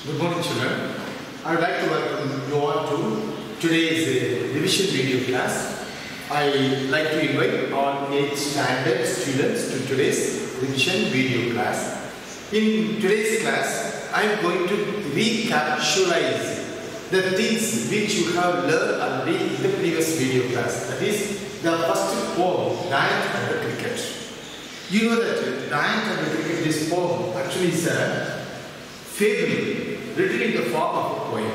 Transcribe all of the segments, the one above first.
Good morning, children. I would like to welcome you all to today's revision video class. I like to invite all 8th standard students to today's revision video class. In today's class, I am going to recapitalize the things which you have learned already in the previous video class. That is the first poem, Diet and the Cricket. You know that Diet and the Cricket, this poem actually is a fable written in the form of a poem.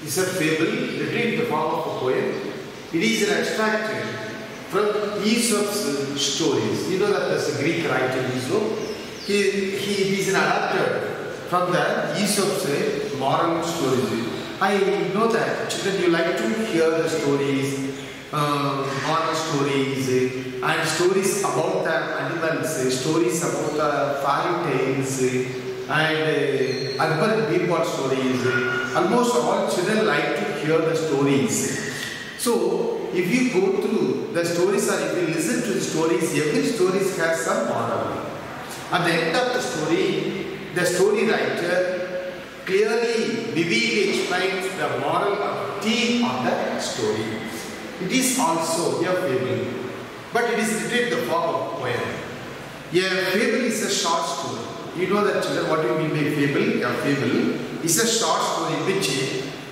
It's a fable written in the form of a poem. It is an extract from Aesop's stories. You know that there's a Greek writer Aesop. He is an adapter from the Aesop's moral stories. I know that children, you like to hear the stories, moral stories, and stories about the animals, stories about the fairy tales, and urban people stories. Almost all children like to hear the stories. So, if you go through the stories or if you listen to the stories, every story has some moral. At the end of the story writer clearly, vividly explains the moral of theme of the story. It is also a fable, but it is written in the form of poem. A fable is a short story. You know that children, what do you mean by fable? A fable is a short story in which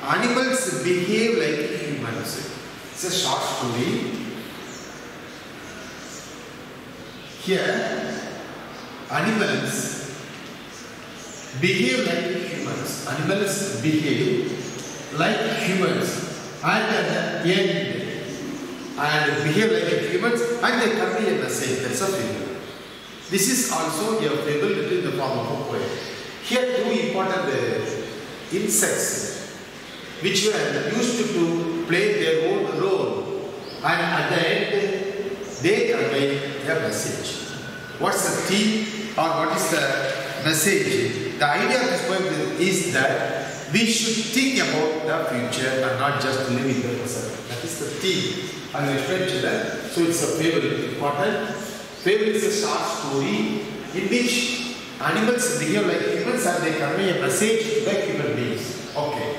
animals behave like humans. It's a short story. Here, animals behave like humans. Animals behave like humans and at the end and behave like humans and they convey a message. That's a fable. This is also a fable written in the form of a poem. Here two important insects which were used to play their own role and at the end they convey a message. What's the theme or what is the message? The idea of this poem is that we should think about the future and not just live in the present. That is the theme. I will explain to that. So it's a fable, important. Fable is a short story in which animals behave like humans and they convey a message to the human beings. Okay.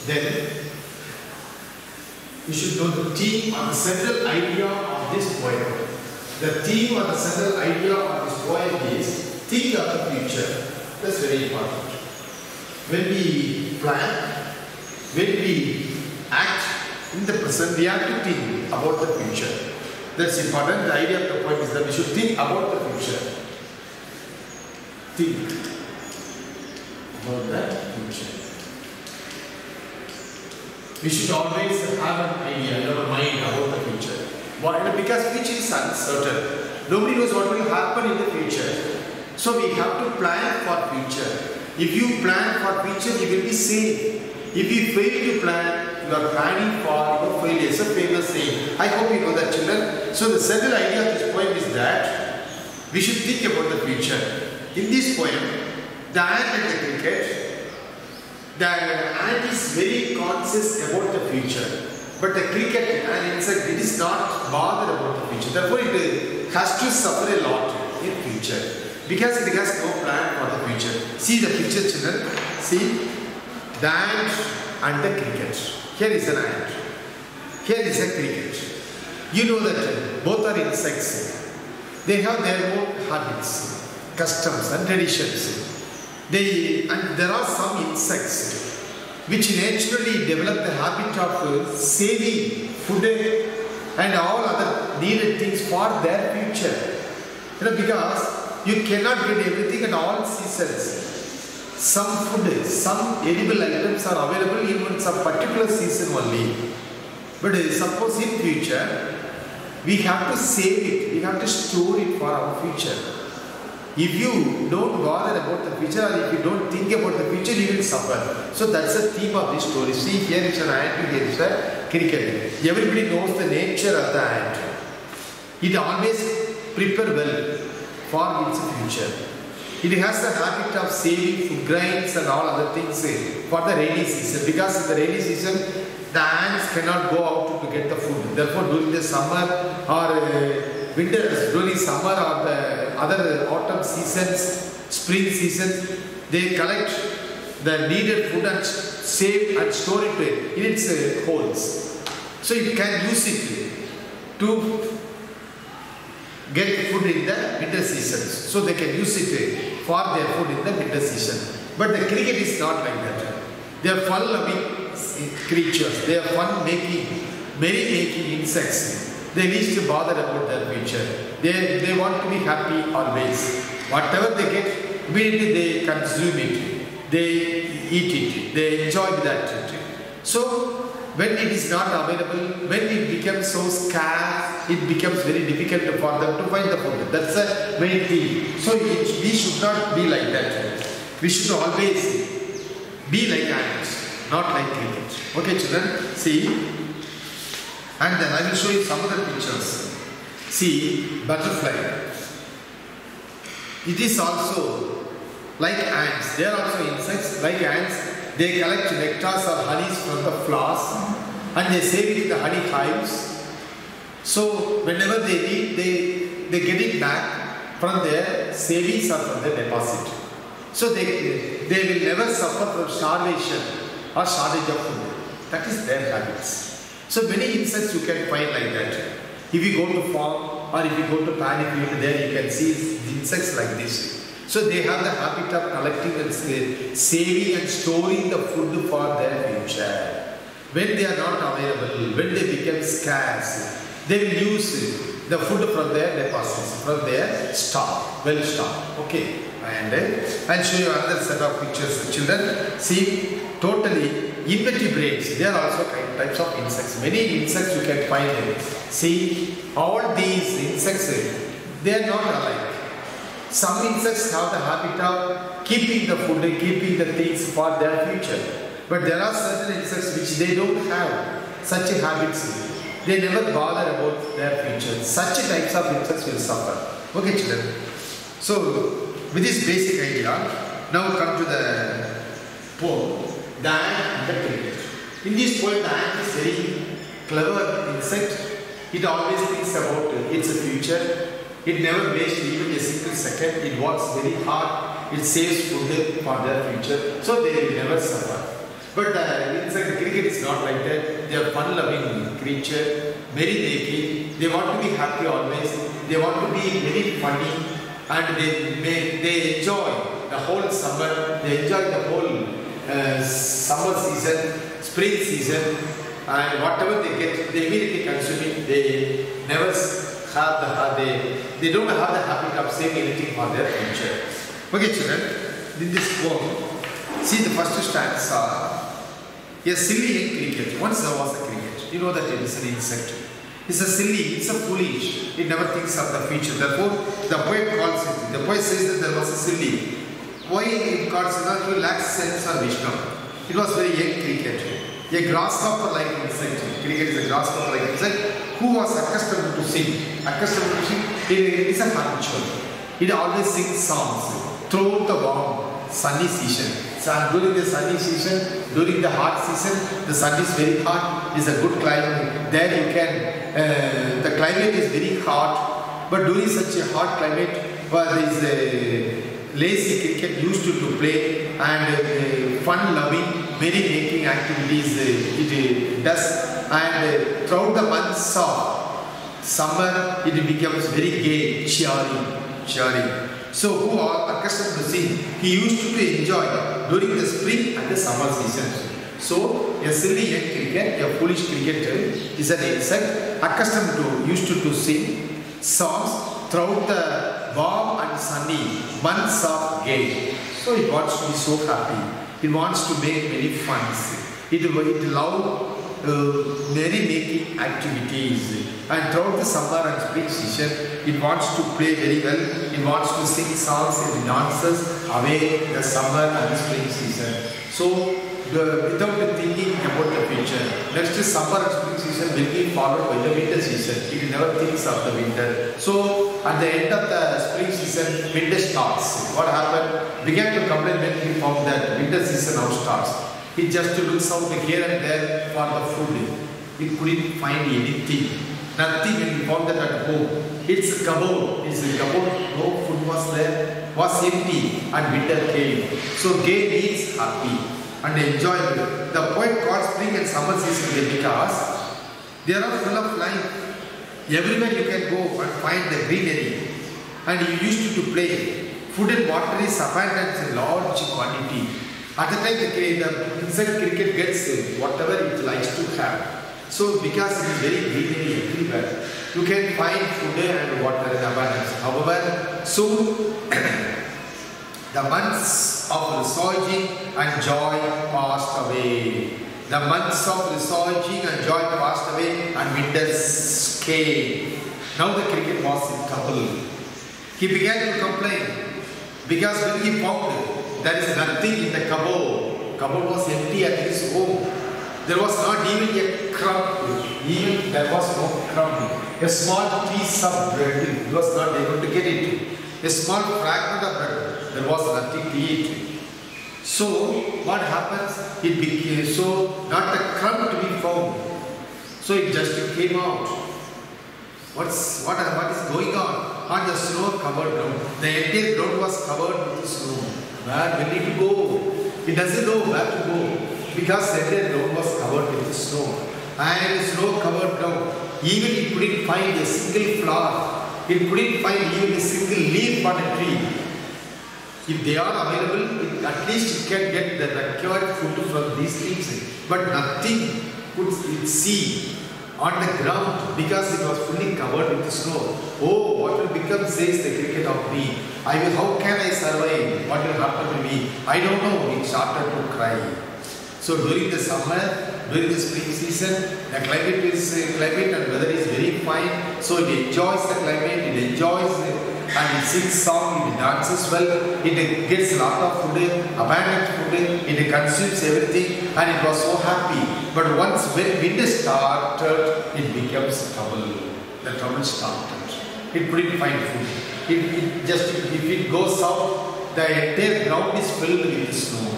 Then you should know the theme or the central idea of this poem. The theme or the central idea of this poem is think of the future. That's very important. When we plan, when we act in the present, we have to think about the future. That's important. The idea of the poem is that we should think about the future. Think about the future. We should always have an idea in our mind about the future. Why? Because future is uncertain. Nobody knows what will happen in the future. So we have to plan for future. If you plan for future, you will be safe. If you fail to plan, you are planning for your failure. It's a famous saying. I hope you know that, children. So the central idea of this poem is that we should think about the future. In this poem, the ant and the cricket, the ant is very conscious about the future. But the cricket and insect, it is not bothered about the future. Therefore, it has to suffer a lot in future. Because it has no plan for the future. See the picture, children. See the ant and the cricket. Here is an ant. Here is a cricket. You know that both are insects. They have their own habits, customs and traditions. And there are some insects which naturally develop the habit of saving food and all other needed things for their future. Because you cannot get everything at all seasons. Some food, some edible items are available in some particular season only. But suppose in future, we have to save it, we have to store it for our future. If you don't bother about the future or if you don't think about the future, you will suffer. So that's the theme of this story. See, here is an ant, here is a cricket. Everybody knows the nature of the ant. It always prepares well for its future. It has the habit of saving food grains and all other things for the rainy season. Because in the rainy season, the ants cannot go out to get the food. Therefore, during the summer or winter, during summer or the other autumn seasons, spring seasons, they collect the needed food and save and store it in its holes. So it can use it to get food in the winter seasons. So they can use it for their food in the winter season. But the cricket is not like that. They are fun-loving creatures. They are fun-making, merry-making insects. They least bother about their future. They want to be happy always. Whatever they get, immediately they consume it. They eat it. They enjoy that. So when it is not available, when it becomes so scarce, it becomes very difficult for them to find the food. That's the main thing. So we should not be like that. We should always be like ants, not like cricket. Okay, children, see. And then I will show you some other pictures. See, butterfly. It is also like ants. They are also insects like ants. They collect nectars or honeys from the flowers and they save it in the honey hives. So whenever they need, they get it back from their savings or from their deposit. So they will never suffer from starvation or shortage of food. That is their habits. So many insects you can find like that. If you go to farm or if you go to paddy field, there you can see insects like this. So they have the habit of collecting and saving and storing the food for their future. When they are not available, when they become scarce, they will use the food from their deposits, from their stock, well stock. Okay, and I'll show you another set of pictures, children. See, totally invertebrates. They are also types of insects. Many insects you can find them. See, all these insects, they are not alike. Some insects have the habit of keeping the food and keeping the things for their future. But there are certain insects which they don't have such a habits. They never bother about their future. Such types of insects will suffer. Okay, children. So, with this basic idea, now come to the poem, The Ant and the Cricket. In this poem, the ant is very clever insect. It always thinks about its future. It never wastes even a single second. It works very hard. It saves food for their future. So they will never suffer. But the insect cricket is not like that. They are fun-loving creature, merry-making. They want to be happy always. They want to be very funny, and they enjoy the whole summer. They enjoy the whole summer season, spring season, and whatever they get, they immediately consume it. They never they don't have the habit of saying anything for their future. Okay, children, in this poem, see the first stanza. A silly young cricket. Once there was a cricket. You know that it is an insect. It's a silly, it's a foolish. It never thinks of the future. Therefore, the poet calls it. The poet says that there was a silly. Why it calls it? He lacks sense or wisdom. It was very young cricket. A grasshopper-like insect. Cricket is a grasshopper-like insect who was accustomed to sing. Accustomed to sing. It is a habitual. It always sings songs throughout the warm, sunny season. So during the sunny season, during the hot season, the sun is very hot. It's a good climate. There you can. The climate is very hot. But during such a hot climate, where there is a lazy cricket used to play and fun-loving, merry-making activities it does. And throughout the months of summer, it becomes very gay, cheering. So who are accustomed to sing, he used to enjoy during the spring and the summer season. So a silly young cricket, a foolish cricketer is an insect accustomed used to sing songs throughout the warm and sunny months of gay. So it wants to be so happy. It wants to make many funs. It loves merry-making activities, and throughout the summer and spring season, it wants to play very well. It wants to sing songs and dances away the summer and spring season. So, without thinking about the future, next summer and spring season will be followed by the winter season. It never thinks of the winter. So, at the end of the spring season, winter starts. What happened? Began to complain when he found that winter season now starts. It just looks out here and there for the food. It couldn't find anything. Nothing when he found that at home. It's a cupboard. It's a cupboard. No food was there. Was empty. And winter came. So Gay means happy and enjoyable. The poet called spring and summer season because they are full of life. Everywhere you can go and find the greenery. And you used to play. Food and water is abundant in large quantity. At the time the insect cricket gets whatever it likes to have. So because it is very greenery everywhere, you can find food and water in abundance. However, soon the months of rejoicing and joy passed away. The months of rejoicing and joy passed away and winters came. Now the cricket was in trouble. He began to complain because when he found there is nothing in the cupboard. Cupboard was empty at his home. There was not even a crumb. Even there was no crumb. A small piece of bread he was not able to get it. A small fragment of bread. There was nothing to eat. So what happens? It became so not a crumb to be found. So it just came out. What is going on? On the snow covered ground. The entire ground was covered with snow. Where will it go? It doesn't know where to go. Because the entire ground was covered with snow. And snow covered ground. Even it couldn't find a single flower. It couldn't find even a single leaf on a tree. If they are available, at least it can get the required food from these leaves. But nothing could it see on the ground because it was fully covered with snow. Oh, what will become, says the cricket of me? How can I survive? What will happen to me? I don't know. It started to cry. So during the summer, during the spring season, the climate and weather is very fine. So it enjoys the climate, it enjoys and it sings song, it dances well, it gets a lot of food, abundant food, it consumes everything and it was so happy. But once when winter started, it becomes trouble. The trouble started. It couldn't find food. If it goes out, the entire ground is filled with snow.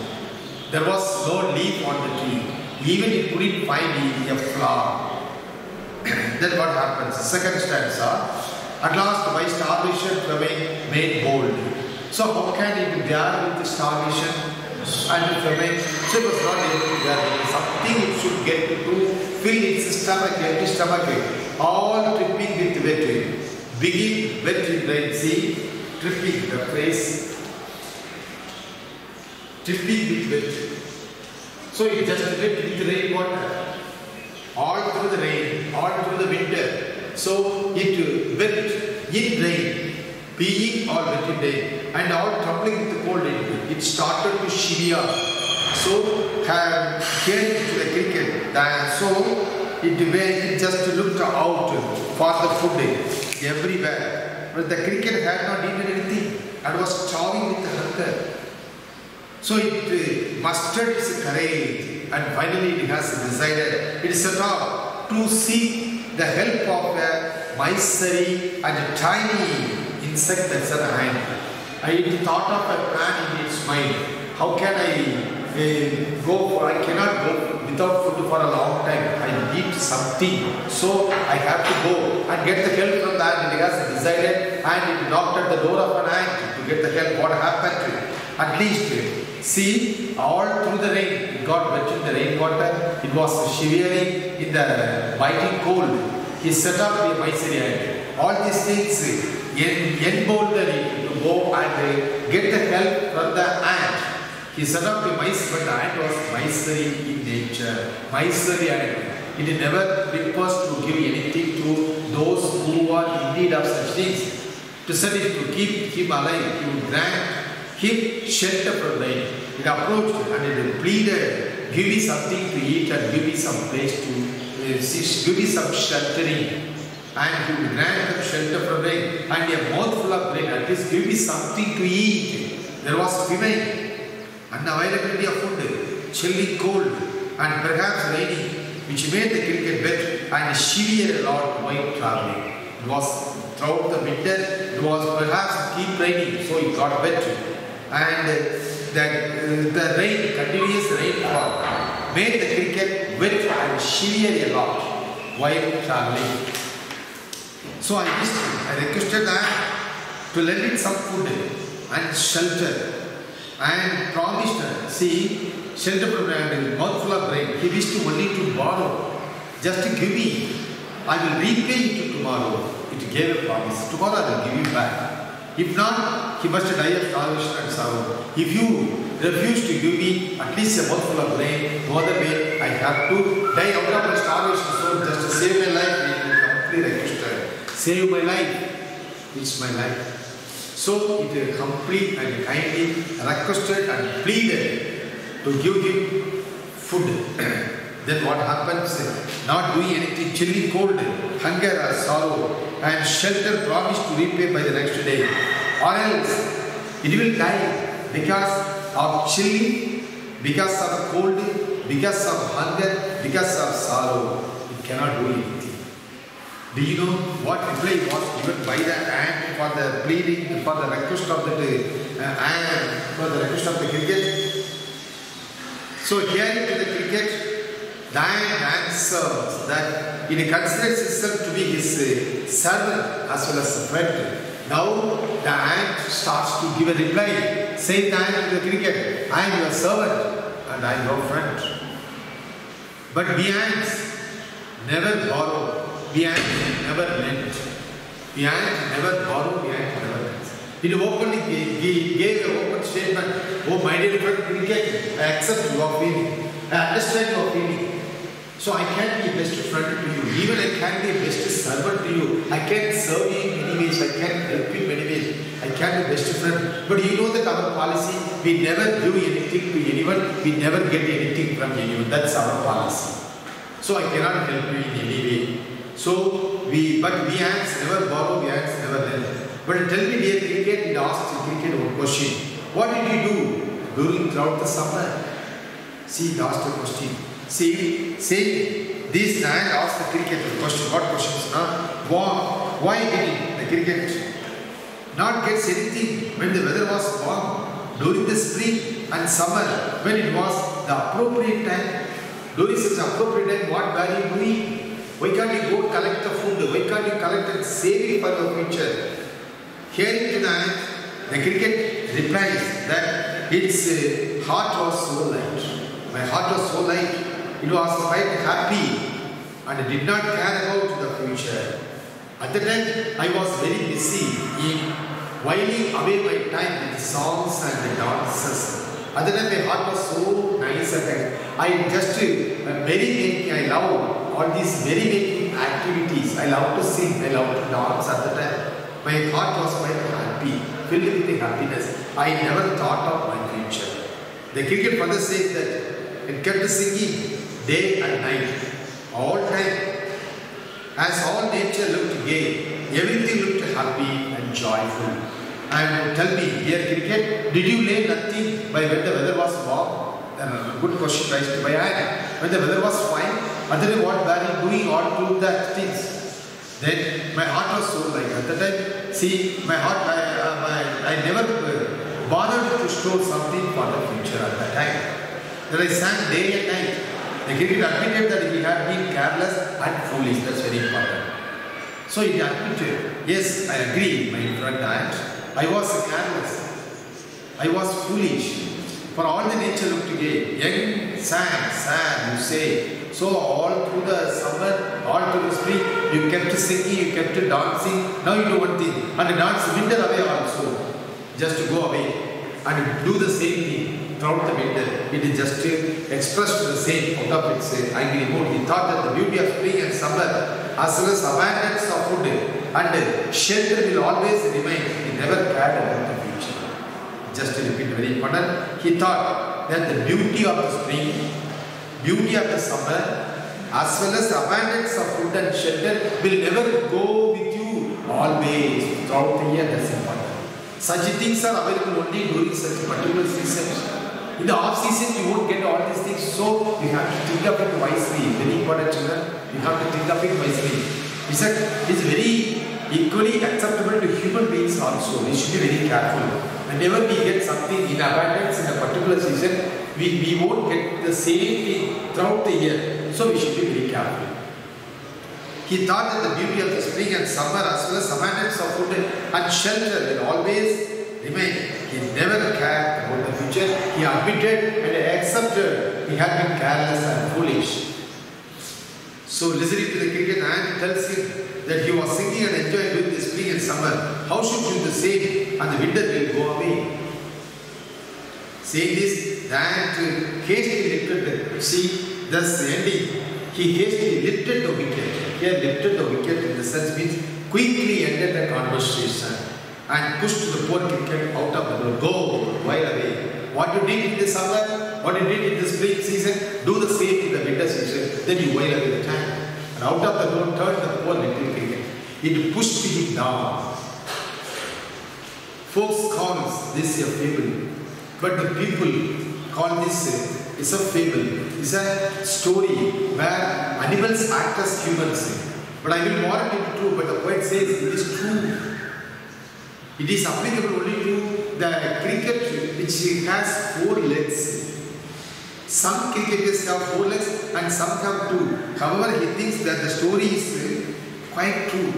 There was no leaf on the tree. Even it couldn't find a flower. Then what happens? Second stanza. At last, by starvation, Praveen made bold. So how can it bear with starvation and Praveen? So it was not able to bear. Something it should get to fill its stomach, empty stomach, all dripping with wet rain. Begin wet in rain. See, dripping the phrase. Dripping with wet. So it just dripped with rainwater. All through the rain, all through the winter. So it wet in rain, being all wet in rain, and all troubling with the cold wind. It started to shiver. So came to the cricket. So it just looked out for the food everywhere. But the cricket had not eaten anything and was starving with hunger. So it mustered its courage and finally it has decided, it set out to seek the help of a misery and a tiny insect that's at hand. It thought of a plan in its mind. How can I cannot go without food for a long time. I need something. So I have to go and get the help from that. It has decided and it knocked at the door of an ant to get the help. What happened to it? At least see, all through the rain, it got wet in the rainwater. It was shivering in the biting cold. He set up the misery ant. All these things emboldened him to go and get the help from the ant. He set up the mice, but the ant was misery in nature. Misery ant. It never prefers to give anything to those who are in need of such things. To set it to keep him alive, he would grant him shelter from rain. It approached and it pleaded, give me something to eat and give me some place to give me some sheltering. And he would grant him shelter from rain and a mouthful of bread, at least give me something to eat. There was famine, unavailability of food, chilly cold and perhaps raining, which made the cricket wet and shiver a lot while travelling. It was throughout the winter, it was perhaps keep raining, so it got wet. And the rain, continuous rainfall, made the cricket wet and shiver a lot while travelling. So I requested that to lend it some food and shelter and promised her. See, shelter provided, mouthful of bread. He wished only to borrow. Just give me. I will repay it tomorrow. It gave a promise. Tomorrow I will give you back. If not, he must die of starvation and sorrow. If you refuse to give me at least a mouthful of bread, no other way, I have to die out of my starvation. So just to save my life, he will completely requested. Save my life. It's my life. So it complete and kindly requested and pleaded to give him food. Then what happens? Not doing anything, chilly cold, hunger or sorrow, and shelter promised to repay by the next day. Or else it will die because of chilly, because of cold, because of hunger, because of sorrow. It cannot do anything. Do you know what reply was given by the ant for the pleading, for the request of the ant, for the request of the cricket? So hearing to the cricket, the ant answers that it considers itself to be his servant as well as a friend. Now the ant starts to give a reply, saying the ant to the cricket, I am your servant and I am your friend. But we ants never borrow. We ant never lent. We ant never borrow. We ant never lent. It openly gave an open statement. Oh, my dear friend cricket, I accept your feeling. I understand your feeling. So I can be a best friend to you. Even I can be a best servant to you. I can serve you in many ways. I can help you in many ways. I can be best friend. But you know that our policy, we never do anything to anyone. We never get anything from anyone. That's our policy. So I cannot help you in any way. So we ants never borrow, we ants never lend. But tell me, dear cricket, it asked the cricket one question. What did you do throughout the summer? See, it asked a question. See, this ant asked the cricket a question. What questions? Why did the cricket not get anything when the weather was warm? During the spring and summer, when it was the appropriate time, during such appropriate time, what were you doing? Why can't you go collect the food? Why can't you collect and save it for your future? Hearing to the ant, the cricket replies that its heart was so light. My heart was so light. It was quite happy and did not care about the future. At the time, I was very busy in whiling away my time with songs and dances. At the time, my heart was so nice and I just merrymaking. I love all these merrymaking activities. I love to sing, I love to dance at the time. My heart was quite happy, filled with happiness. I never thought of my future. The cricket further says that it kept singing day and night, all time. As all nature looked gay, everything looked happy and joyful. And tell me, dear cricket, did you lay nothing by when the weather was warm? Good question raised by Anna. When the weather was fine, other what were you doing all through that things? Then my heart was so light. At the time, see, my heart, I never bothered to store something for the future at that time. Then I sang day and night. The cricket admitted that he had been careless and foolish. That's very important. So he admitted, yes, I agree, my friend aunt. I was careless. I was foolish. For all the nature looked gay. Young, sad, you say. So all through the summer, all through the spring, you kept singing, you kept dancing. Now you do one thing. And dance winter away also. Just to go away. And do the same thing throughout the winter. It is just expressed the same out of its angry mood. He thought that the beauty of spring and summer, as well as abundance of food and shelter will always remain. He never cared about the future. Just to repeat, very important. He thought that the beauty of the spring, beauty of the summer, as well as abundance of food and shelter will never go with you always throughout the year. That's important. Such things are available only during such particular seasons. In the off season, you won't get all these things, so you have to think of it wisely. Very important, children. You have to think of it wisely. It's very equally acceptable to human beings also. We should be very careful. Whenever we get something in abundance in a particular season, we won't get the same thing throughout the year. So we should be very careful. He thought that the beauty of the spring and summer as well as abundance of food and shelter will always remain. He never cared about the future. He admitted and accepted he had been careless and foolish. So listening to the cricket, and tells him that he was singing and enjoying during the spring and summer. How should you do the same and the winter will go away? Saying this, the ant hastily lifted the sea, thus ending. He hastily lifted the wicket. Here lifted the wicket in the sense means quickly ended the conversation and pushed the poor cricket out of the door. Go, while away. What you did in the summer, what you did in the spring season, do the same in the winter season. Then you while away the time. And out of the door turned the poor little cricket. It pushed him down. Folks call this a fable. But the people call this is a fable. It's a story where animals act as humans. But I will warn it true, but the poet says it is true. It is applicable only to the cricket which has 4 legs. Some cricketers have 4 legs and some have 2. However, he thinks that the story is quite true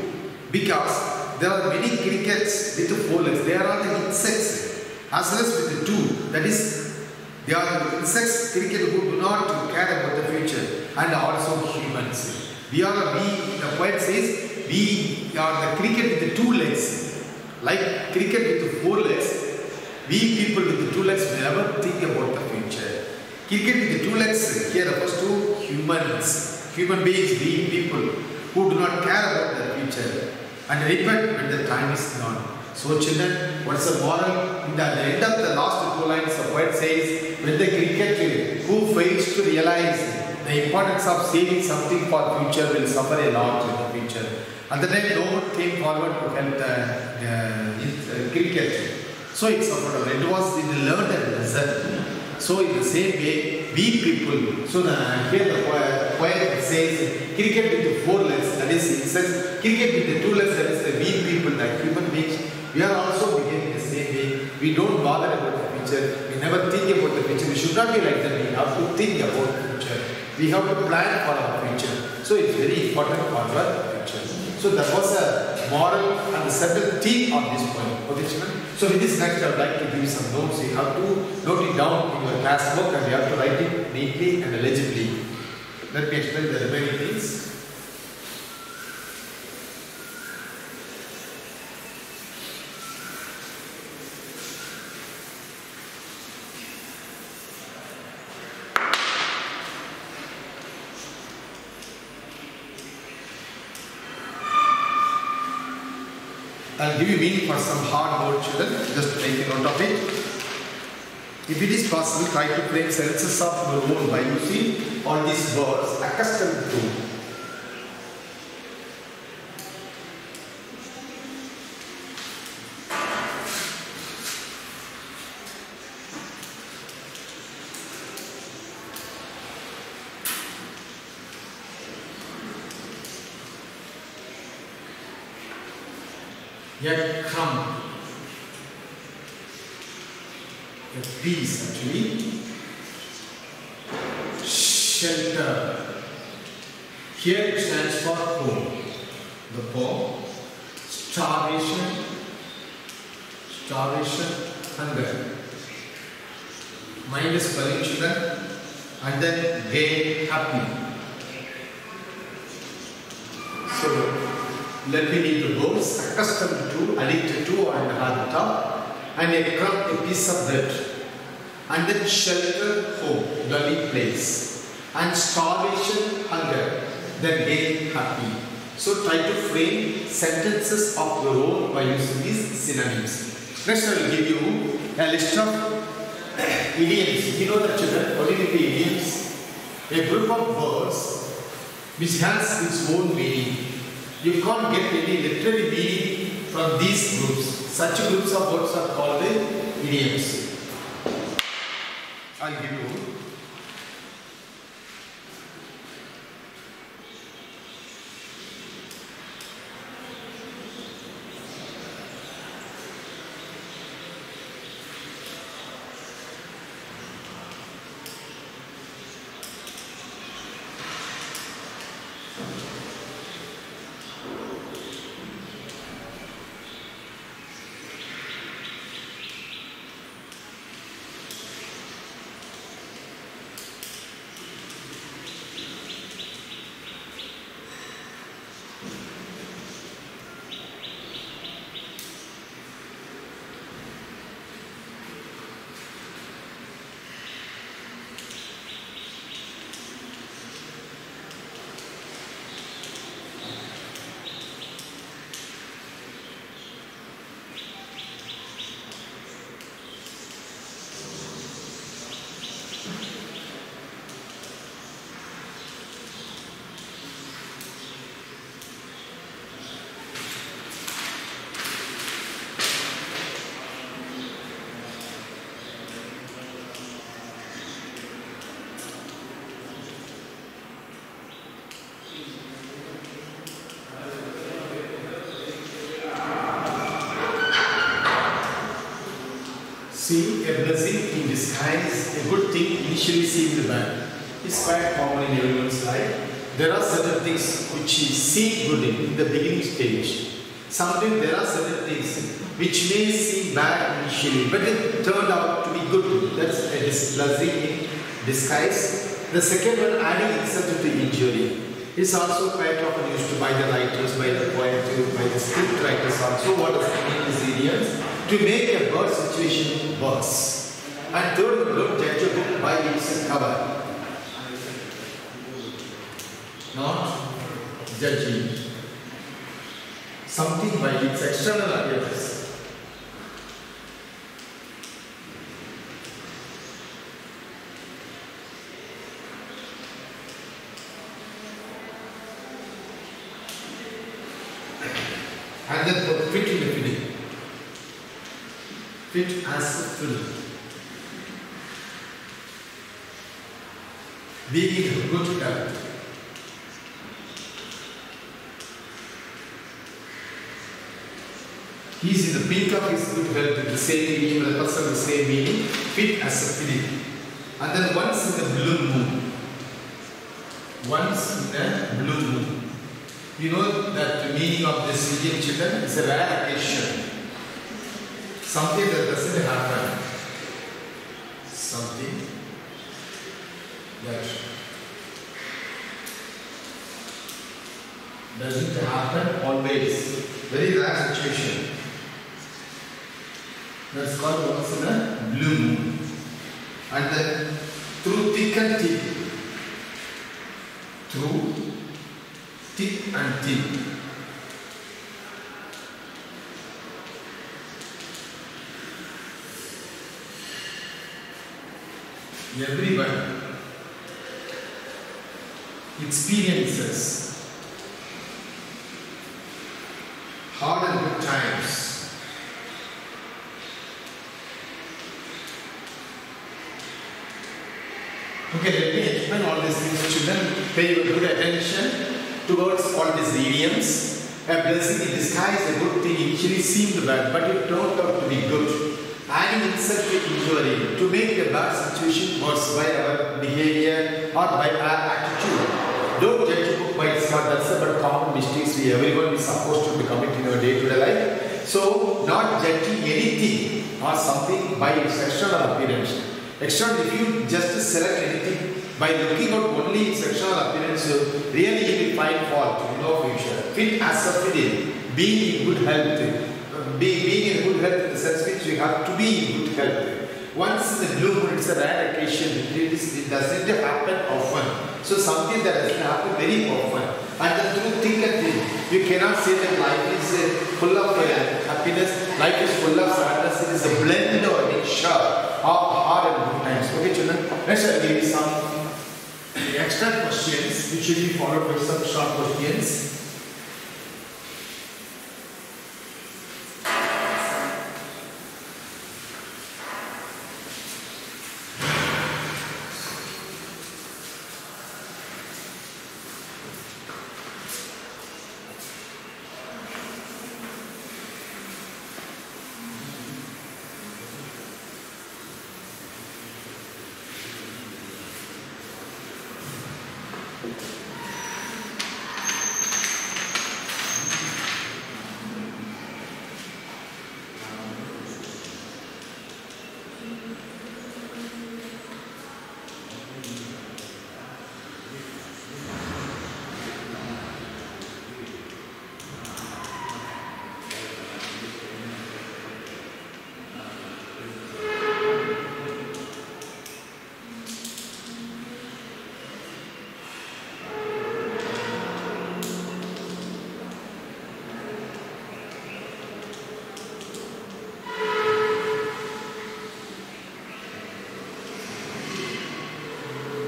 because there are many crickets with 4 legs. They are all the insects. As well as with the 2, that is, they are insects, cricket who do not care about the future, and also humans. The poet says, we are the cricket with the 2 legs. Like cricket with the 4 legs, we people with the 2 legs never think about the future. Cricket with the 2 legs here refers to humans, human beings, we people who do not care about the future and repent when the time is gone. So children, what's the moral? In the end of the last 2 lines, the poet says, when the cricketer who fails to realize the importance of saving something for future will suffer a lot in the future. At the time, no one came forward to help the cricket. So it suffered. It learned a lesson. So in the same way, we people, so here the poet says, cricket with the 4 legs, that is insects, cricket with the 2 legs, that is the we people, like human beings. We are also behaving the same way. We don't bother about the future. We never think about the future. We should not be like that. We have to think about the future. We have to plan for our future. So it's very important for our future. So that was a moral and the central theme of this point. Okay, children? So in this next, I would like to give you some notes. You have to note it down in your class book and you have to write it neatly and legibly. Let me explain the remaining things. I'll give you meaning for some hard word, children. Just take a note of it. If it is possible, try to frame sentences of your own by using all these words accustomed to. Yet come, a peace actually, shelter, here it stands for home, the poor, starvation, hunger, mindless spelling children, and then gay, happy. So, let me read the words accustomed to, addicted to, and habit of, and a crumb, a piece of bread, and then shelter, home, dwelling place, and starvation, hunger, then gay, happy. So try to frame sentences of your own by using these synonyms. Next I will give you a list of idioms. You know the children, what is the idioms? A group of words which has its own meaning. You can't get any literary meaning from these groups. Such groups of words are called idioms. I'll give you. a blessing in disguise, a good thing initially seemed bad. It's quite common in everyone's life. There are certain things which seem good in the beginning stage. Sometimes there are certain things which may seem bad initially, but it turned out to be good. That's a blessing in disguise. The second one, adding insult to injury. It's also quite often used by the writers, by the poet, by the script writers also. What does it mean is idioms? To make a bad situation worse. And third one, don't judge a book by its cover. Not judging something by its external appearance. And then fit in the filling. Fit as a filling. Being in good health. He is in the peak of his good health with the same meaning, the person the same meaning, fit as a filling. And then once in the blue moon. Once in a blue moon. You know that the meaning of this idiom, children, is a rare occasion. Something that doesn't happen. Something that doesn't happen always. Very rare situation. That's called once in a blue moon. And then through thick and thin. Through thick and thin. Everyone experiences hard and good times. Okay, let me explain all these things. Children, pay good attention towards all these idioms. A blessing in disguise, a good thing initially seemed bad, but it turned out to be good. Adding insult to injury, to make a bad situation worse by our behavior or by our attitude. Don't judge a book by its cover. That's about common mistakes everyone is supposed to be committing in our day-to-day life. So, not judging anything or something by its external appearance. External, if you just select anything by looking at only its external appearance, really you will find fault in your future. Fit as a fitting, being in good health. Being in good health in the sense which we have to be in good health. Once in the blue moon, it's a rare occasion. It doesn't happen often. So something that doesn't happen very often. And then through thick and thin, you cannot say that life is full of happiness, life is full of sadness. It is a blend or a mixture of hard and good times. Okay, children, let's give you some extra questions which will be followed by some short questions.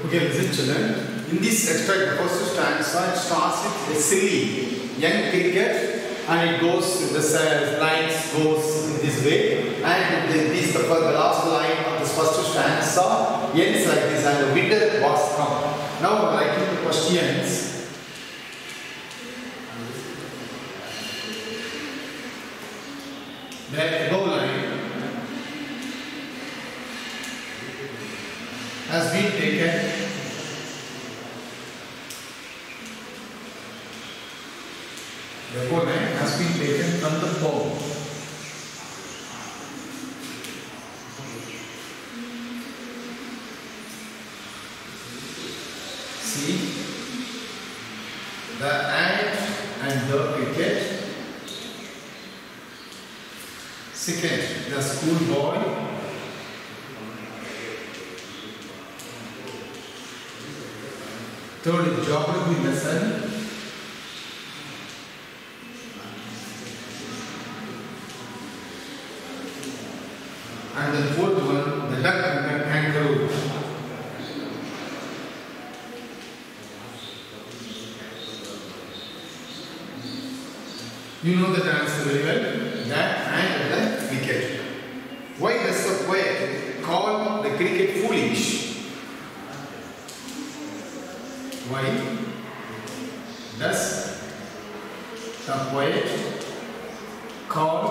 Okay, listen children. In this extract, the first stanza, it starts with a silly young cricket, and it goes, the lines goes in this way, and the last line of this first stanza ends like this, and the winter was come. Now I writing the questions. The above line. has been taken. The opponent has been taken from the pole. See, the ant and the cricket. Second, the schoolboy. Third, geography lesson. And the fourth one, the duck and the kangaroo. You know the answer very well. That and the cricket. Why does the poet call the cricket foolish? Why does the poet call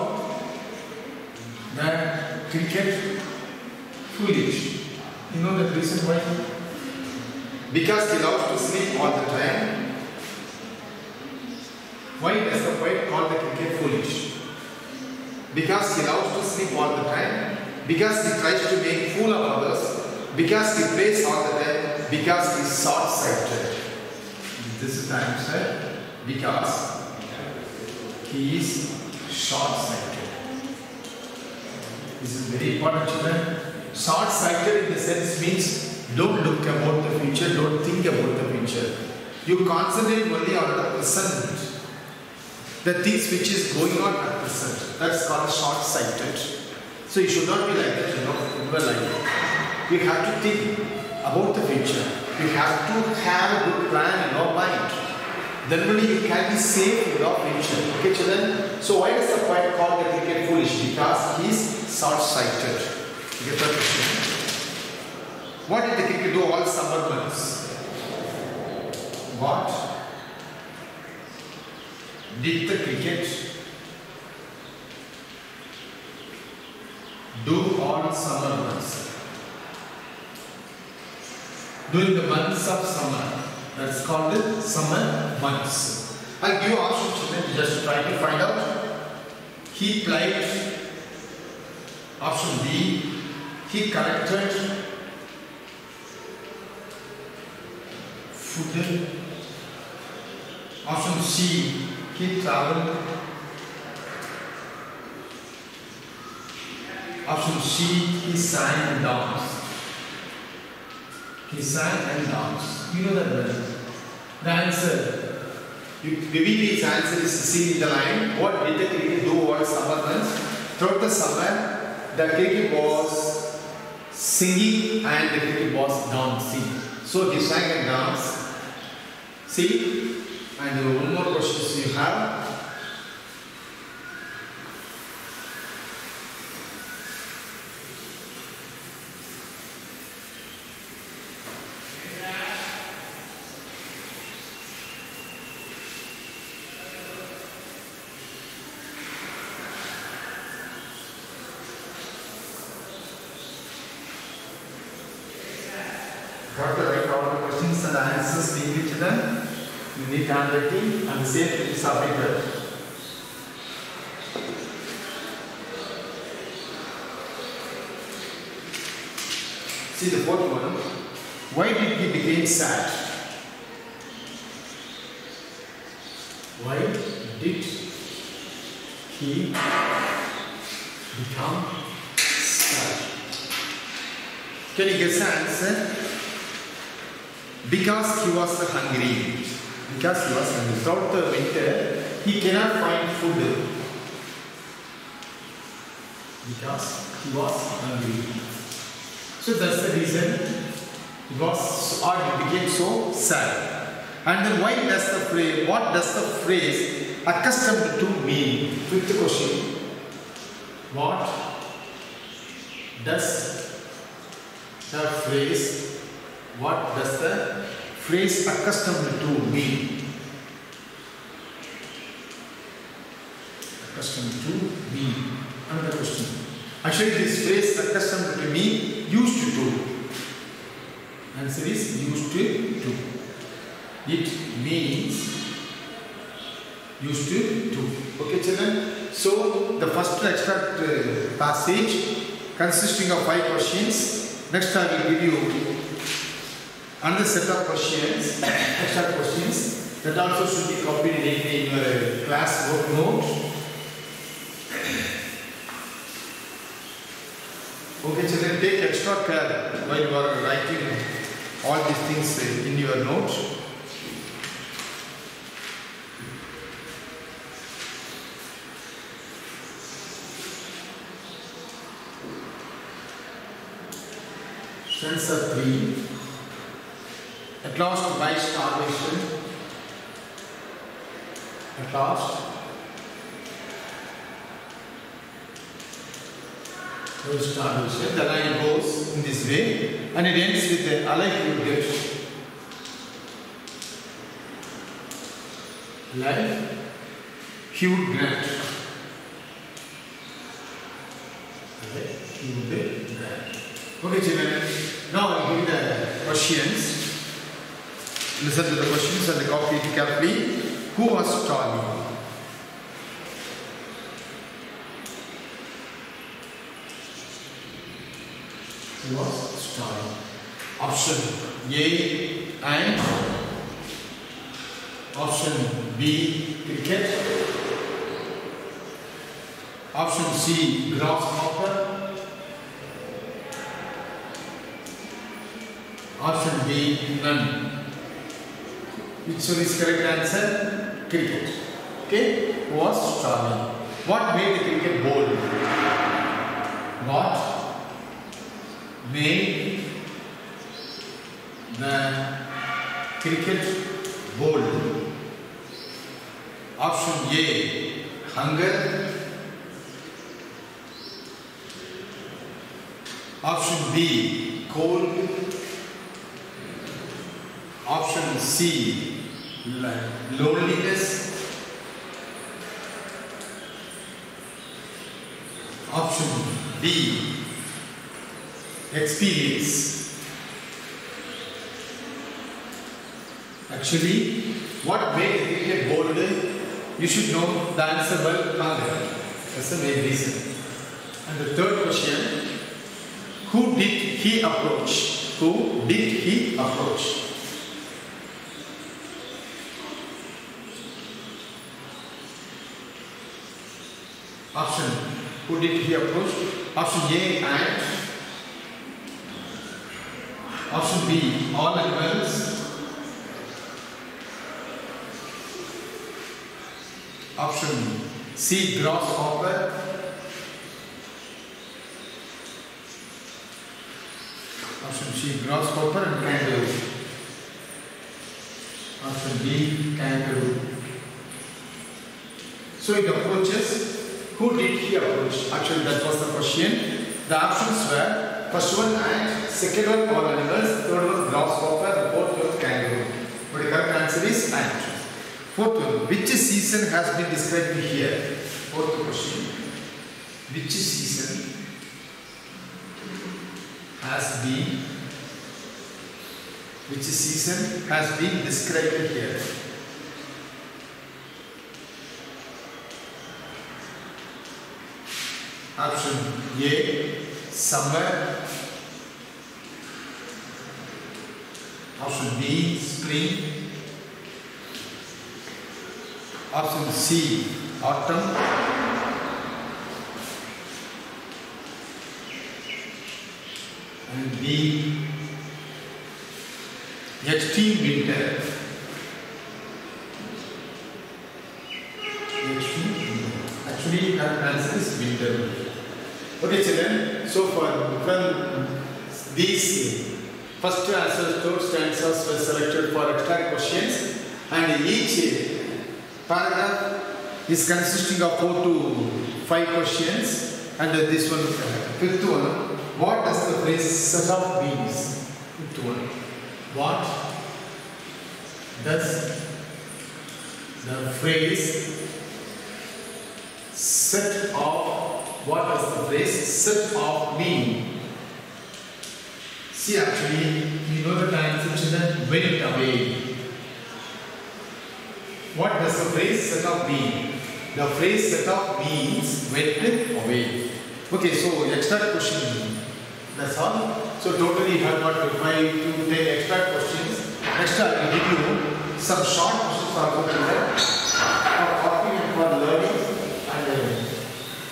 the cricket foolish? You know the reason why? Because he loves to sleep all the time. Why does the poet call the cricket foolish? Because he loves to sleep all the time. Because he tries to make fool of others. Because he plays all the time. Because he is short-sighted. This is the answer. Because he is short-sighted. This is very important, children. Short-sighted in the sense means don't look about the future, don't think about the future. You concentrate only on the present. The things which is going on at present. That's called short-sighted. So you should not be like that, never like that. You have to think about the future. You have to have a good plan in your mind. Then only you can be safe in your future. Okay, children? So why does the poet call the cricket foolish? Because he is short-sighted. You get that question? What did the cricket do all summer months? What did the cricket do all summer months? During the months of summer. That's called the summer months. I'll give you options, children, just try to find out. He played. Option B. He collected food. Option C. He traveled. Option C. He sang and danced. He sang and danced. You know that well. The answer. Vivi's answer is seen in the line. What did the cricket do all summer months? Throughout the summer, the cricket was singing and the cricket was dancing. So he sang and danced. See? And one more question you have. Got to write all the questions and answers being written. You need handwriting and the same thing is submitted. See the fourth one. Why did he become sad? Why did he become sad? Can you guess the answer? Because he was hungry. Because he was hungry. Throughout the winter, he cannot find food. Because he was hungry. So that's the reason he was or he became so sad. And then why does the phrase, what does the phrase accustomed to mean? Fifth question. What does the phrase What does the phrase accustomed to mean? Accustomed to mean. Another question. Actually, this phrase accustomed to mean used to do. Answer is used to. It means used to. Okay, children. So the first extract passage consisting of 5 questions. Next I will give you another set of questions, extra questions that also should be copied in your class work note. Okay, children, take extra care while you are writing all these things in your notes. Answer 3. At last, by starvation. At last, by starvation. The line goes in this way, and it ends with the alive you get. Alive, he would grant. Alive, he would grant. Okay, children. Now I will give the questions. Listen to the questions and copy it carefully. Who was starving? Who was starving? Option A ant. Option B cricket. Option C grasshopper. Option B none. Which one is correct answer? Cricket. Okay? Who was starving? What made the cricket bold? What made the cricket bold? Option A hunger. Option B cold. Option C loneliness. Option D experience. Actually, what made the cricket bold? You should know the answer by hunger. That's the main reason. And the third question, who did he approach? Who did he approach? Option, who did he approach? Option A ant. Option B all animals. Option C grasshopper. Option C grasshopper and kangaroo. Option D kangaroo. So it approaches. Who did he approach? Actually, that was the question. The options were first one ant, second one all animals, third one grasshopper, fourth one kangaroo. But the correct answer is ant. Fourth one, which season has been described here? Fourth question. Which season has been described here? Option A summer. Option B spring. Option C autumn. And D extreme winter. Actually, her answer is winter. Okay, children. So from these first two answers, third stanzas were selected for extra questions, and each paragraph is consisting of 4 to 5 questions. And this one, fifth one. What does the phrase "set of means"? Fifth one. What does the phrase "set of"? What does the phrase "set of" mean? See, actually, we know the answer children. Went away. What does the phrase set off mean? The phrase set off means went away. Okay, so extra question. That's all. So totally you have got 5 to 10 extra questions. Next I will give you some short questions for copying and for learning, and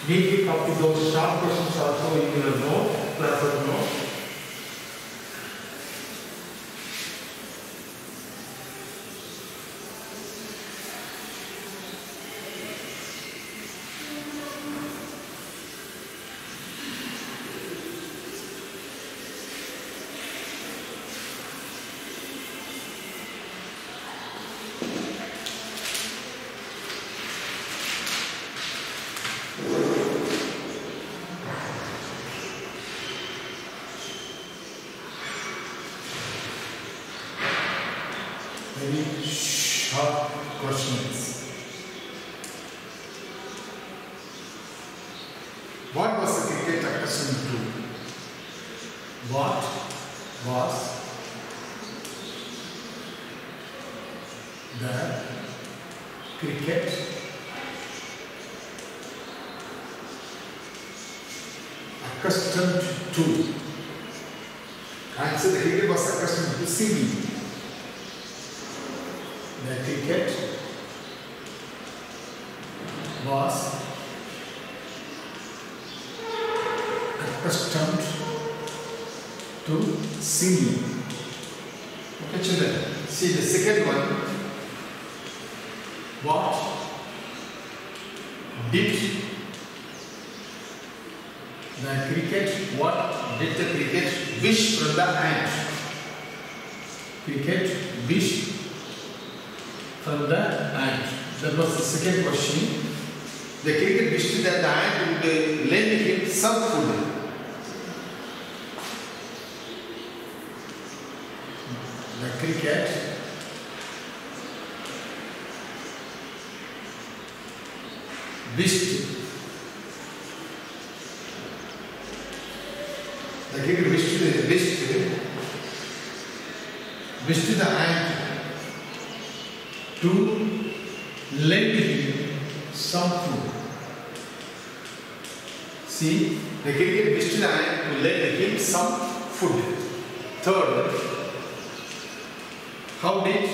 neatly copy those short questions also in your note, class of note. Very short questions. What was the cricket accustomed to? What was the cricket accustomed to? Answer: the cricket was accustomed to singing. The cricket was accustomed to singing. Okay, children. See the second one. What did the cricket? What did the cricket wish from the ant? Cricket wish from the ant. That was the second question. The cricket wished that the ant would lend him some food. The cricket wished. The cricket wished the ant to lend him some food. See, the cricket wished the ant to lend him some food. Third, how did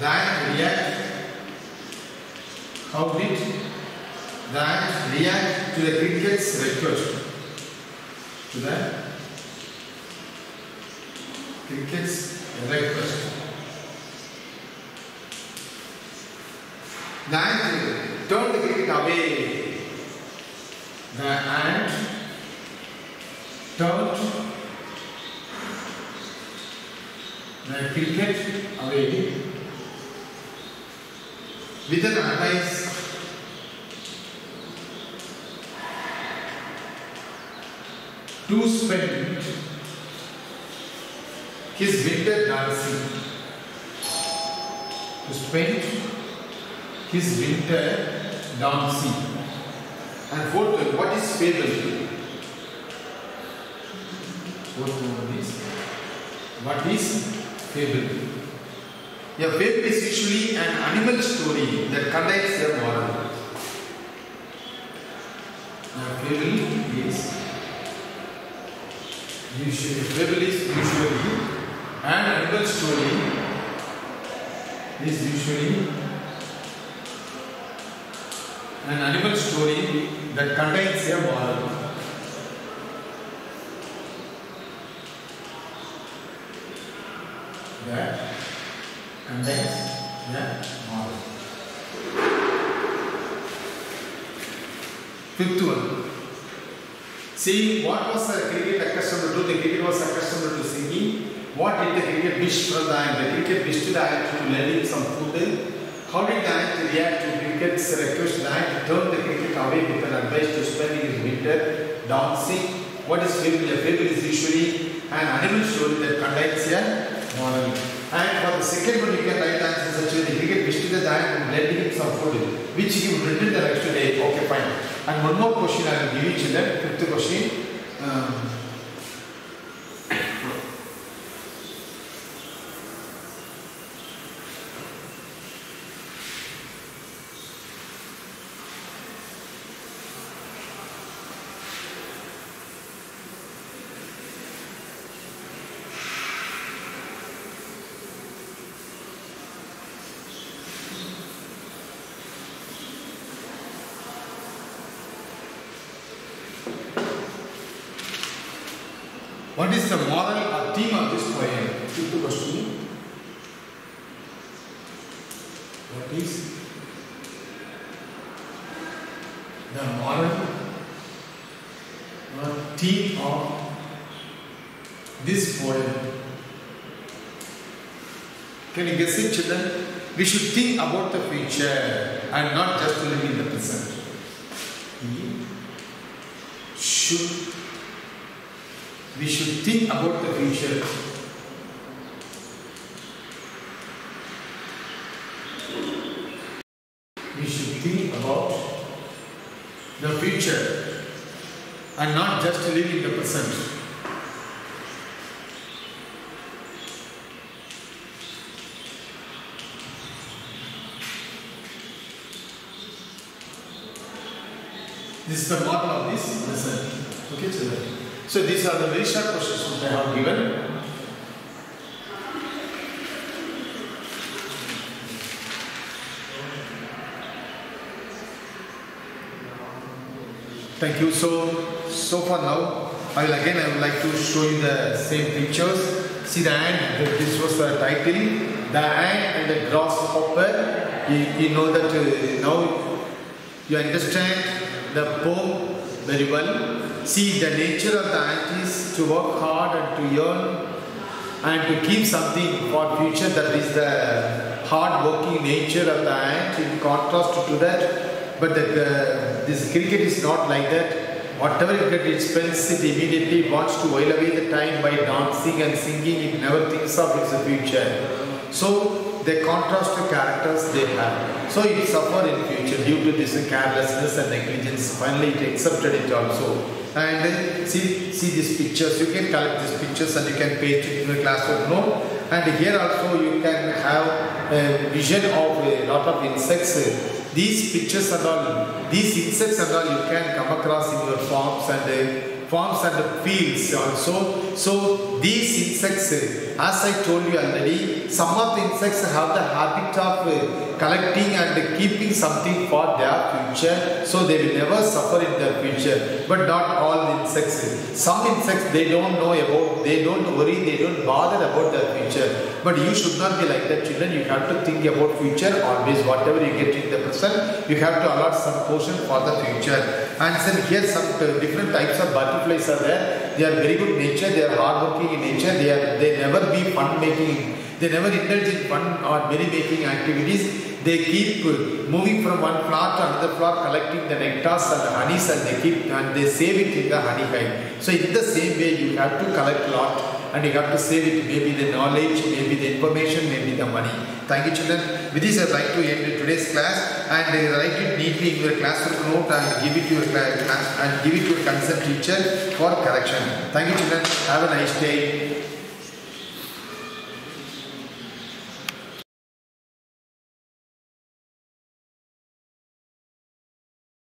the ant react? How did the ant react to the cricket's request? To the cricket's request. The ant turned the cricket away. The ant turned the cricket away with an advice to spend his winter dancing. To spend his winter dancing. And fourth one, what is fable? Fourth one is, what is fable? A fable is usually an animal story that contains a moral. A fable is usually an animal story is usually an animal story that contains a moral. That contains a moral. Fifth one. See, what was the cricket accustomed to do? The cricket was accustomed to singing. What did the cricket wish from the ant? The cricket wished the ant to lend him some food. How did the ant react to cricket's request? The ant turned the cricket away with an advice to spend his winter dancing. What is fable? A fable is usually an animal story that contains a moral. And for the second one, you can write the answer such as the cricket wished the ant to lend him some food, which he would return the next day. Okay, fine. And one more question I will give you children. Fifth question. What is the moral or theme of this poem? Fifth question. What is the moral or theme of this poem? Can you guess it, children? We should think about the future and not just live in the present. We should think about the future. We should think about the future and not just live in the present. This is the model of this lesson. Okay, children. So these are the very short questions which I have given. Thank you. So for now, I would like to show you the same pictures. See the ant. This was the title. The ant and the grasshopper. You know that now you understand the poem very well. See, the nature of the ant is to work hard and to earn and to keep something for future. That is the hard working nature of the ant in contrast to that. But this cricket is not like that. Whatever it spends, it immediately wants to while away the time by dancing and singing. It never thinks of its future. So they contrast the characters they have. So it suffer in future due to this carelessness and negligence. Finally it accepted it also. And see these pictures. You can collect these pictures and you can paste it in your classroom note. And here also you can have a vision of a lot of insects. These pictures and all, these insects and all you can come across in your farms and fields also. So these insects, as I told you already, some of the insects have the habit of collecting and keeping something for their future, so they will never suffer in their future. But not all insects. Some insects they don't know about, they don't worry, they don't bother about their future. But you should not be like that, children. You have to think about future always. Whatever you get in the present, you have to allot some portion for the future. And then here some different types of butterflies are there. They are very good nature. They are hardworking in nature. They never be fun making. They never indulge in fun or merry making activities. They keep moving from one flower to another flower, collecting the nectars and the honeys, and they save it in the honey hive. So in the same way, you have to collect a lot. And you have to save it, maybe the knowledge, maybe the information, maybe the money. Thank you, children. With this, I would like to end today's class and write it neatly in your classroom note and give it to your class and give it to your concerned teacher for correction. Thank you, children. Have a nice day.